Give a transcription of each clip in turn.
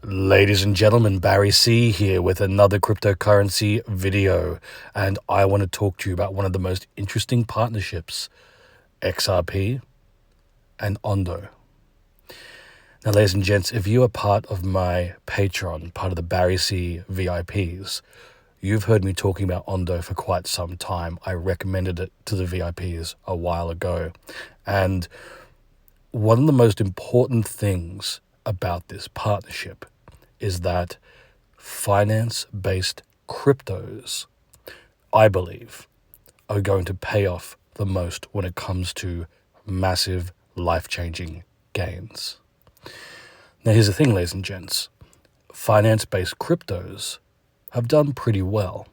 Ladies and gentlemen, Barry C here with another cryptocurrency video, and I want to talk to you about one of the most interesting partnerships, XRP and Ondo. Now, ladies and gents, if you are part of my Patreon, part of the Barry C VIPs, you've heard me talking about Ondo for quite some time. I recommended it to the VIPs a while ago, and one of the most important things about this partnership is that finance-based cryptos, I believe, are going to pay off the most when it comes to massive, life-changing gains. Now, here's the thing, ladies and gents. Finance-based cryptos have done pretty well,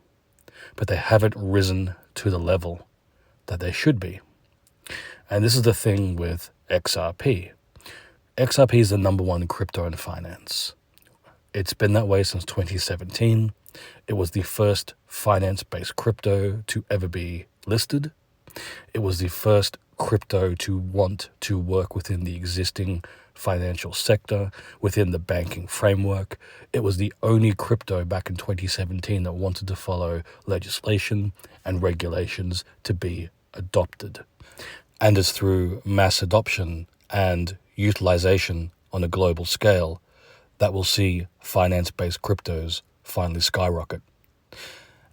but they haven't risen to the level that they should be. And this is the thing with XRP. XRP is the number one crypto in finance. It's been that way since 2017. It was the first finance-based crypto to ever be listed. It was the first crypto to want to work within the existing financial sector, within the banking framework. It was the only crypto back in 2017 that wanted to follow legislation and regulations to be adopted. And it's through mass adoption and utilization on a global scale that will see finance-based cryptos finally skyrocket.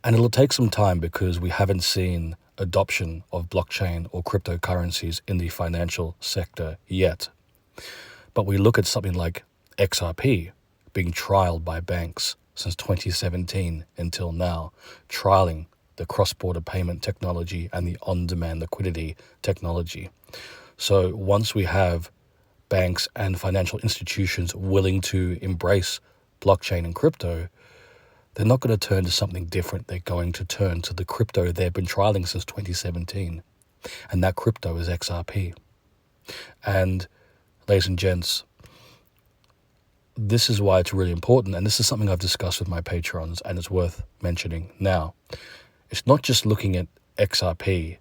And it'll take some time because we haven't seen adoption of blockchain or cryptocurrencies in the financial sector yet. But we look at something like XRP being trialed by banks since 2017 until now, trialing the cross-border payment technology and the on-demand liquidity technology. So once we have banks and financial institutions willing to embrace blockchain and crypto, they're not going to turn to something different. They're going to turn to the crypto they've been trialing since 2017. And that crypto is XRP. And ladies and gents, this is why it's really important. And this is something I've discussed with my patrons, and it's worth mentioning now. It's not just looking at XRP,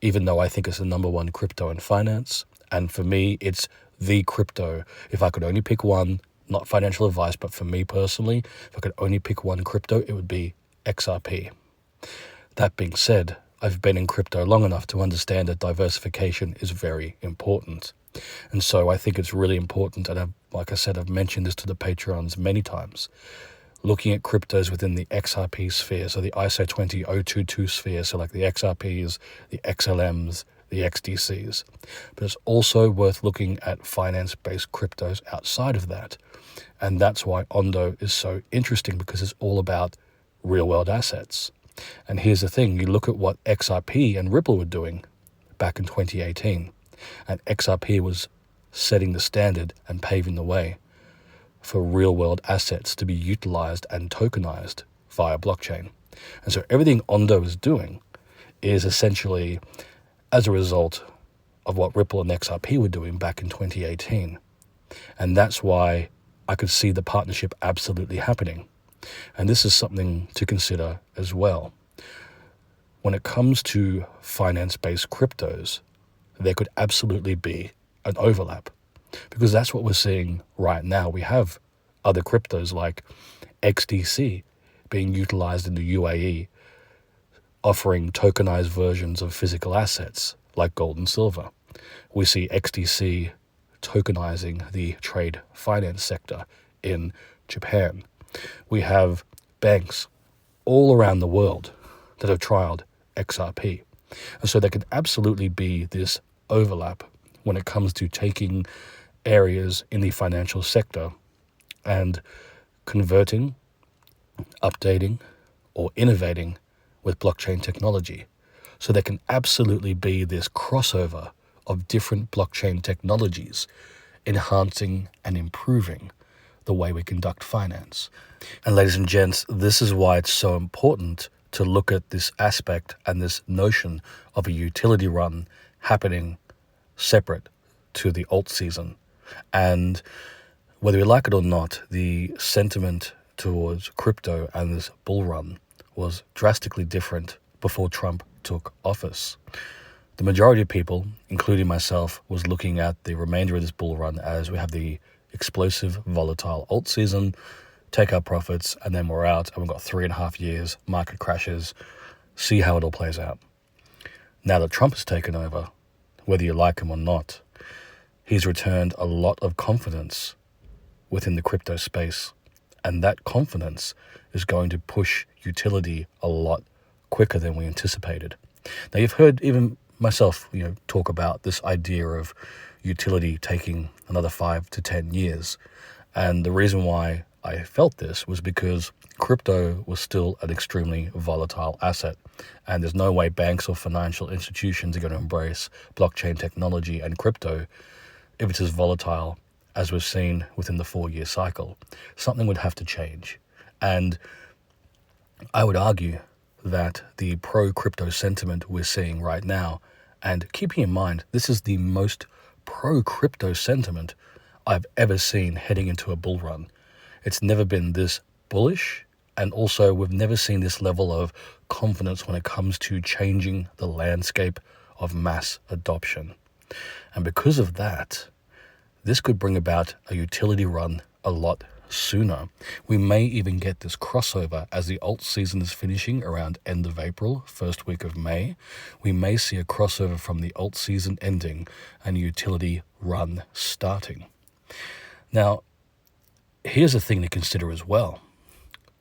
even though I think it's the number one crypto in finance. And for me, it's the crypto. If I could only pick one, not financial advice, but for me personally, if I could only pick one crypto, it would be XRP. That being said, I've been in crypto long enough to understand that diversification is very important. And so I think it's really important, and like I said, I've mentioned this to the Patreons many times, looking at cryptos within the XRP sphere, so the ISO 20022 sphere, so like the XRPs, the XLMs, the XDCs. But it's also worth looking at finance-based cryptos outside of that. And that's why Ondo is so interesting, because it's all about real-world assets. And here's the thing, you look at what XRP and Ripple were doing back in 2018, and XRP was setting the standard and paving the way for real-world assets to be utilized and tokenized via blockchain. And so everything Ondo is doing is essentially as a result of what Ripple and XRP were doing back in 2018. And that's why I could see the partnership absolutely happening. And this is something to consider as well. When it comes to finance-based cryptos, there could absolutely be an overlap, because that's what we're seeing right now. We have other cryptos like XDC being utilized in the UAE, offering tokenized versions of physical assets like gold and silver. We see XDC tokenizing the trade finance sector in Japan. We have banks all around the world that have trialed XRP. And so there can absolutely be this overlap when it comes to taking areas in the financial sector and converting, updating, or innovating with blockchain technology. So there can absolutely be this crossover of different blockchain technologies enhancing and improving the way we conduct finance. And ladies and gents, this is why it's so important to look at this aspect and this notion of a utility run happening separate to the alt season. And whether you like it or not, the sentiment towards crypto and this bull run was drastically different before Trump took office. The majority of people, including myself, was looking at the remainder of this bull run as we have the explosive, volatile alt season, take our profits, and then we're out, and we've got 3.5 years, market crashes, see how it all plays out. Now that Trump has taken over, whether you like him or not, he's returned a lot of confidence within the crypto space, and that confidence is going to push utility a lot quicker than we anticipated. Now, you've heard even myself, talk about this idea of utility taking another 5 to 10 years. And the reason why I felt this was because crypto was still an extremely volatile asset. And there's no way banks or financial institutions are going to embrace blockchain technology and crypto if it's as volatile as we've seen within the 4-year cycle. Something would have to change. And I would argue that the pro-crypto sentiment we're seeing right now, and keeping in mind, this is the most pro-crypto sentiment I've ever seen heading into a bull run. It's never been this bullish, and also we've never seen this level of confidence when it comes to changing the landscape of mass adoption. And because of that, this could bring about a utility run a lot sooner. We may even get this crossover as the alt season is finishing around end of April, first week of May. We may see a crossover from the alt season ending and a utility run starting. Now, here's a thing to consider as well.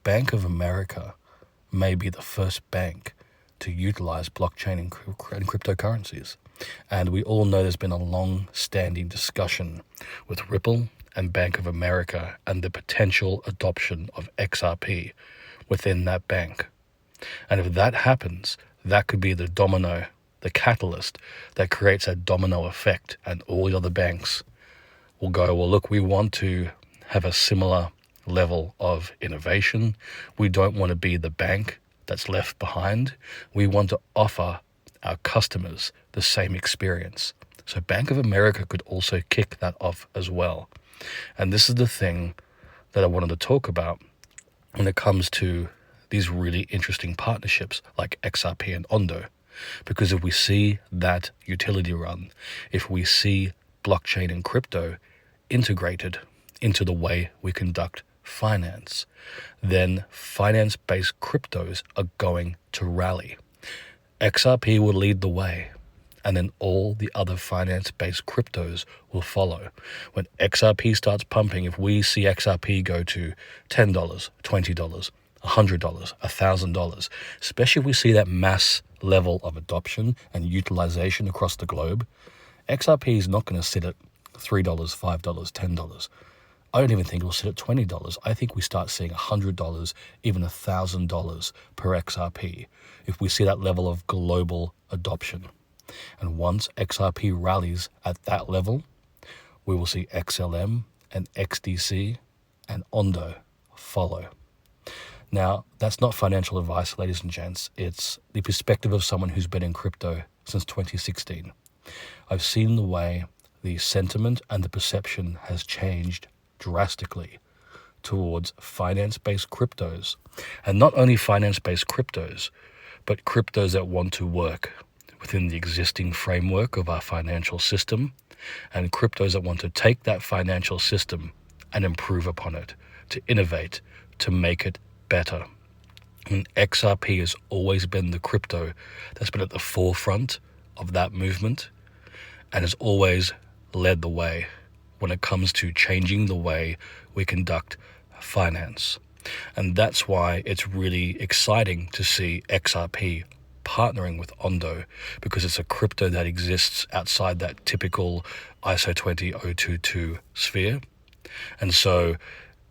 Bank of America may be the first bank to utilize blockchain and cryptocurrencies. And we all know there's been a long-standing discussion with Ripple and Bank of America and the potential adoption of XRP within that bank. And if that happens, that could be the domino, the catalyst that creates a domino effect, and all the other banks will go, well, look, we want to have a similar level of innovation. We don't want to be the bank that's left behind. We want to offer our customers the same experience. So Bank of America could also kick that off as well. And this is the thing that I wanted to talk about when it comes to these really interesting partnerships like XRP and Ondo. Because if we see that utility run, if we see blockchain and crypto integrated into the way we conduct finance, then finance-based cryptos are going to rally. XRP will lead the way, and then all the other finance-based cryptos will follow. When XRP starts pumping, if we see XRP go to $10, $20, $100, $1,000, especially if we see that mass level of adoption and utilization across the globe, XRP is not going to sit at $3, $5, $10. I don't even think it'll sit at $20. I think we start seeing $100, even $1,000 per XRP if we see that level of global adoption. And once XRP rallies at that level, we will see XLM and XDC and Ondo follow. Now, that's not financial advice, ladies and gents. It's the perspective of someone who's been in crypto since 2016. I've seen the way the sentiment and the perception has changed drastically towards finance-based cryptos. And not only finance-based cryptos, but cryptos that want to work within the existing framework of our financial system, and cryptos that want to take that financial system and improve upon it, to innovate, to make it better. And XRP has always been the crypto that's been at the forefront of that movement and has always led the way when it comes to changing the way we conduct finance. And that's why it's really exciting to see XRP partnering with Ondo, because it's a crypto that exists outside that typical ISO 20022 sphere. And so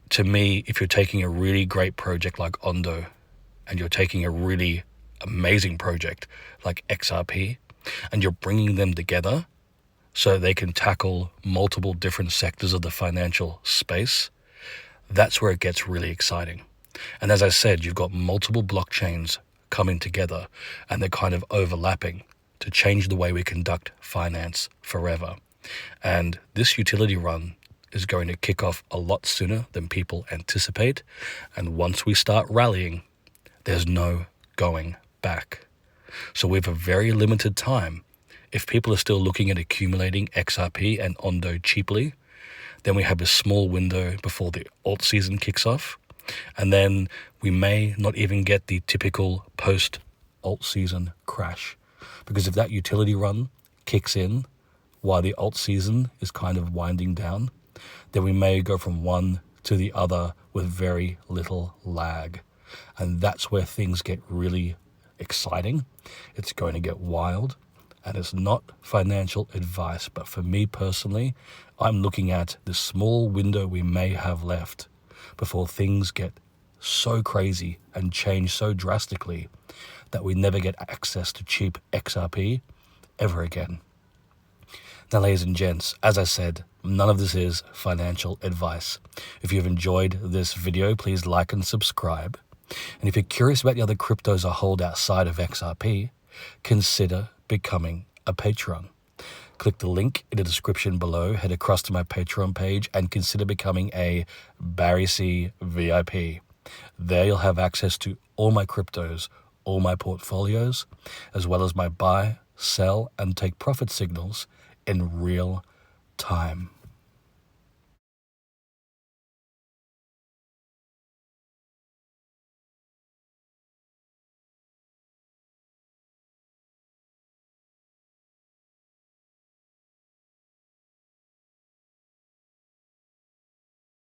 to me, if you're taking a really great project like Ondo and you're taking a really amazing project like XRP and you're bringing them together so they can tackle multiple different sectors of the financial space, that's where it gets really exciting. And as I said, you've got multiple blockchains coming together and they're kind of overlapping to change the way we conduct finance forever. And this utility run is going to kick off a lot sooner than people anticipate. And once we start rallying, there's no going back. So we have a very limited time. If people are still looking at accumulating XRP and Ondo cheaply, Then we have a small window before the alt season kicks off. And then we may not even get the typical post-alt season crash. Because if that utility run kicks in while the alt season is kind of winding down, then we may go from one to the other with very little lag. And that's where things get really exciting. It's going to get wild. And it's not financial advice, but for me personally, I'm looking at the small window we may have left before things get so crazy and change so drastically that we never get access to cheap XRP ever again. Now, ladies and gents, as I said, none of this is financial advice. If you've enjoyed this video, please like and subscribe. And if you're curious about the other cryptos I hold outside of XRP, consider becoming a patron. Click the link in the description below, head across to my Patreon page, and consider becoming a Barry C VIP. There you'll have access to all my cryptos, all my portfolios, as well as my buy, sell, and take profit signals in real time.